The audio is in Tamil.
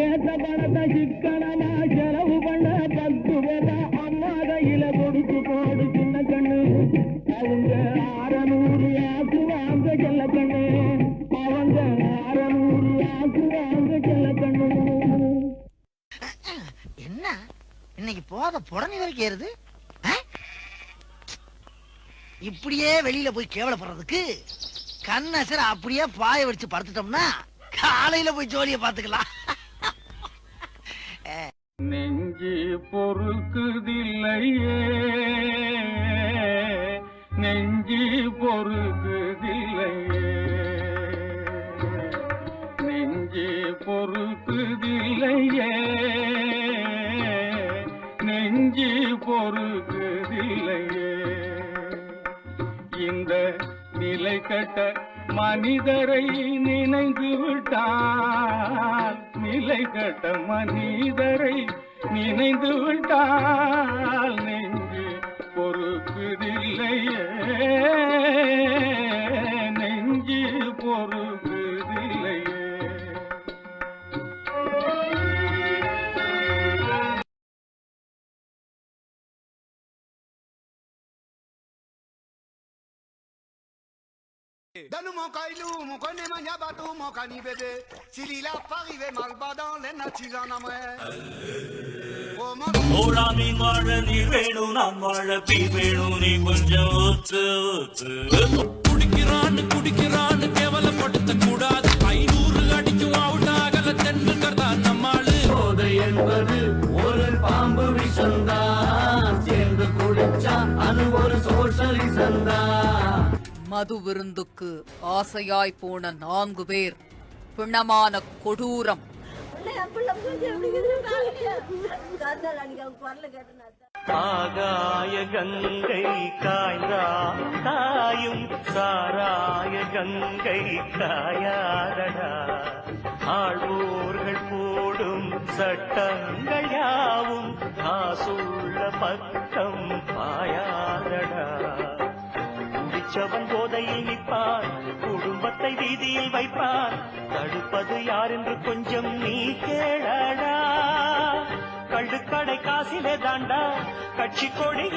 ஏத்த பணத்தை சிக்கனமா செலவு பண்ண 10 பேரா அம்மா கையில கொடுத்து போடு சின்ன கண்ணு. அவங்க 600 ஆக்குவாங்க செல்ல கண்ணு. அவங்க 600 ஆக்குவாங்க செல்ல கண்ணு. என்ன இன்னைக்கு போத புடனி வரைக்கும் ஏறுது? இப்படியே வெளியில போய் கேவலப்படுறதுக்கு கண்ணசர அப்படியே பாய வச்சு படுத்துட்டோம்னா காலையில போய் ஜோலிய பாத்துக்கலாம். நெஞ்சு பொறுக்குதில்லையே, நெஞ்சு பொறுக்குதில்லையே, நெஞ்சு பொறுக்குதில்லையே, நெஞ்சு பொறுக்குதில்லையே. இந்த நிலை கட்ட மனிதரை நினைந்து விட்டால், நிலை கட்ட மனிதரை நினைந்து விட்டால் நெஞ்சு பொறுக்குதில்லையே, நெஞ்சு பொறுக்குதில்லையே. Donne-moi caillou, mon connaît mania bateau, mon cani bébé. S'il a pas arrivé mal bas dans les natis en amoué. ஓடா மீன் வாழ நீர் வேணும், நான் வாழ பீ வேணும், நீ கொஞ்சம் ஊத்து ஊத்து. குடிக்கிறான்னு குடிக்கிறான்னு கேவலப்படுத்த கூடாது. 500 அடிக்கும் அவுட் ஆகல தென்னுக்கர் தான் நம்மாளு. போதை என்பது ஒரு பாம்பு விஷந்தான், சேர்ந்து குடிச்சா அது ஒரு சோஷலிசந்தான். மது விருந்துக்கு ஆசையாய் போன 4 பேர் பிணமான கொடூரம். ஆகாய கங்கை காய்ந்தா தாயும், சாராய கங்கை காயாதடா. ஆழ்வோர்கள் போடும் சட்டங்கள் யாவும் காசுள்ள பக்கம் பாயாதடா. குடிச்சவன் போதையில் நிற்பான், குடும்பத்தை வீதியில் வைப்பான். தடுப்பது யார் என்று கொஞ்சம் நீ கேளடா. கள்ளுக்கடை காசிலே தாண்டா கட்சி கொடி.